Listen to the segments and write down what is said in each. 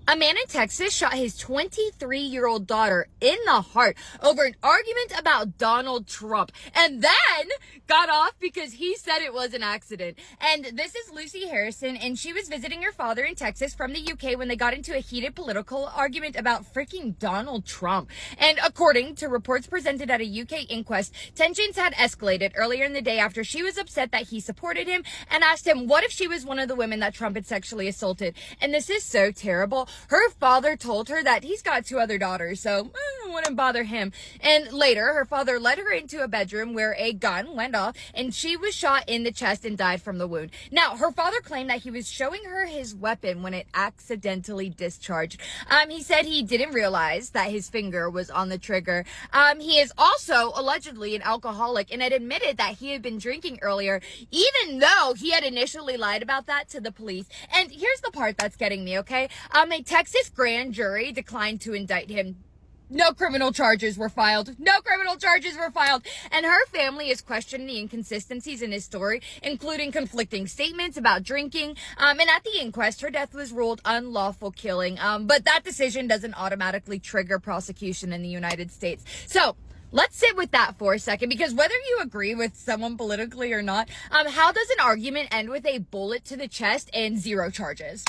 A man in Texas shot his 23-year-old daughter in the heart over an argument about Donald Trump, and then got off because he said it was an accident. And this is Lucy Harrison, and she was visiting her father in Texas from the UK when they got into a heated political argument about freaking Donald Trump. And according to reports presented at a UK inquest, tensions had escalated earlier in the day after she was upset that he supported him and asked him what if she was one of the women that Trump had sexually assaulted. And this is so terrible. Her father told her that he's got 2 other daughters, so it wouldn't bother him. And later, her father led her into a bedroom where a gun went off and she was shot in the chest and died from the wound. Now, her father claimed that he was showing her his weapon when it accidentally discharged. He said he didn't realize that his finger was on the trigger. He is also allegedly an alcoholic and had admitted that he had been drinking earlier, even though he had initially lied about that to the police. And here's the part that's getting me, okay? A Texas grand jury declined to indict him. No criminal charges were filed. No criminal charges were filed. And her family is questioning the inconsistencies in his story, including conflicting statements about drinking. And at the inquest, her death was ruled unlawful killing. But that decision doesn't automatically trigger prosecution in the United States. So let's sit with that for a second, because whether you agree with someone politically or not, how does an argument end with a bullet to the chest and 0 charges?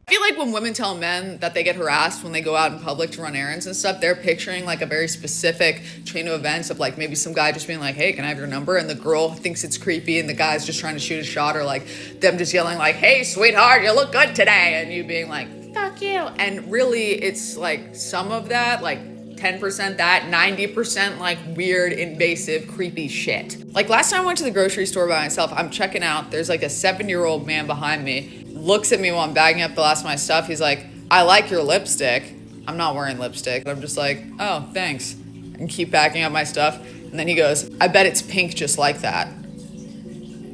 I feel like when women tell men that they get harassed when they go out in public to run errands and stuff, they're picturing like a very specific chain of events of like maybe some guy just being like, hey, can I have your number? And the girl thinks it's creepy and the guy's just trying to shoot a shot, or like them just yelling like, hey, sweetheart, you look good today. And you being like, fuck you. And really it's like some of that, like 10% that, 90% like weird, invasive, creepy shit. Like last time I went to the grocery store by myself, I'm checking out, there's like a 7-year-old man behind me, looks at me while I'm bagging up the last of my stuff. He's like, I like your lipstick. I'm not wearing lipstick. I'm just like, oh, thanks. And keep bagging up my stuff. And then he goes, I bet it's pink just like that.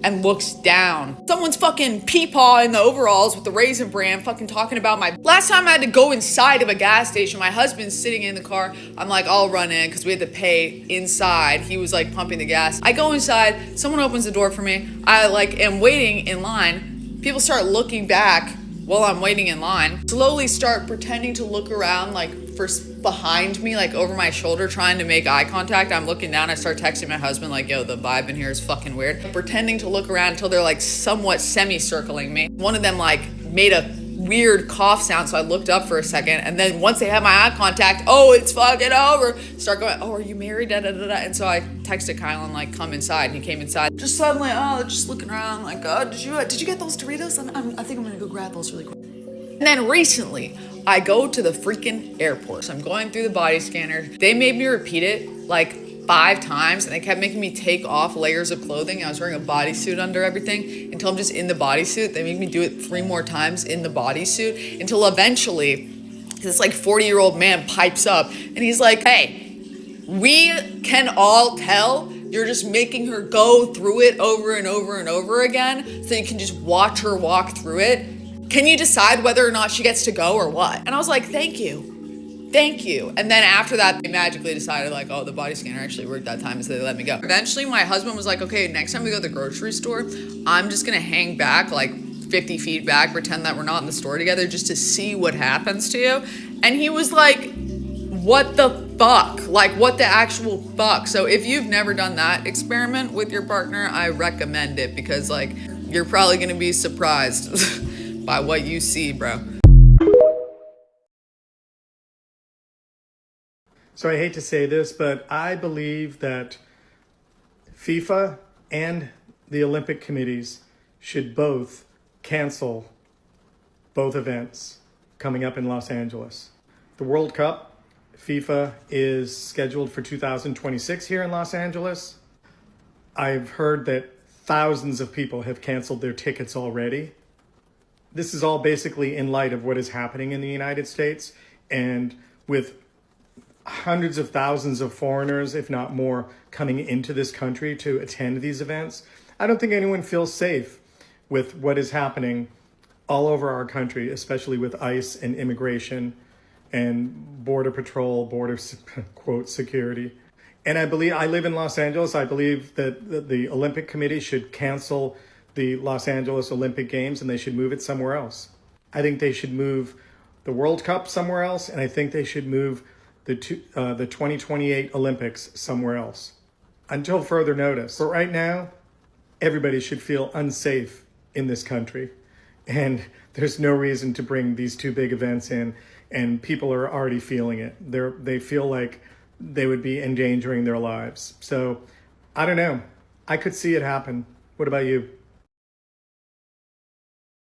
And looks down. Someone's fucking peepaw in the overalls with the Raisin Bran fucking talking about my... Last time I had to go inside of a gas station, my husband's sitting in the car. I'm like, I'll run in because we had to pay inside. He was like pumping the gas. I go inside, someone opens the door for me. I like am waiting in line. People start looking back while I'm waiting in line. Slowly start pretending to look around like for behind me, like over my shoulder, trying to make eye contact. I'm looking down, I start texting my husband like, yo, the vibe in here is fucking weird. Pretending to look around until they're like somewhat semi-circling me. One of them like made a weird cough sound, so I looked up for a second, and then once they had my eye contact, oh, it's fucking over, start going, oh, are you married, da da da da. And so I texted Kyle and like, come inside, and he came inside. Just suddenly, oh, just looking around like, oh, did you get those Doritos? I think I'm gonna go grab those really quick. And then recently I go to the freaking airport, so I'm going through the body scanner. They made me repeat it like 5 times, and they kept making me take off layers of clothing. I was wearing a bodysuit under everything until I'm just in the bodysuit. They made me do it 3 more times in the bodysuit until eventually this like 40-year-old man pipes up and he's like, hey, we can all tell you're just making her go through it over and over and over again so you can just watch her walk through it. Can you decide whether or not she gets to go or what? And I was like, thank you. Thank you. And then after that, they magically decided like, oh, the body scanner actually worked that time, so they let me go. Eventually, my husband was like, okay, next time we go to the grocery store, I'm just gonna hang back like 50 feet back, pretend that we're not in the store together just to see what happens to you. And he was like, what the fuck? Like, what the actual fuck? So if you've never done that experiment with your partner, I recommend it, because like, you're probably gonna be surprised by what you see, bro. So I hate to say this, but I believe that FIFA and the Olympic committees should both cancel both events coming up in Los Angeles. The World Cup, FIFA is scheduled for 2026 here in Los Angeles. I've heard that thousands of people have canceled their tickets already. This is all basically in light of what is happening in the United States, and with hundreds of thousands of foreigners, if not more, coming into this country to attend these events. I don't think anyone feels safe with what is happening all over our country, especially with ICE and immigration and border patrol, border quote security. And I live in Los Angeles. I believe that the Olympic Committee should cancel the Los Angeles Olympic Games and they should move it somewhere else. I think they should move the World Cup somewhere else, and I think they should move the 2028 Olympics somewhere else until further notice. But right now, everybody should feel unsafe in this country. And there's no reason to bring these two big events in, and people are already feeling it. They feel like they would be endangering their lives. So I don't know. I could see it happen. What about you?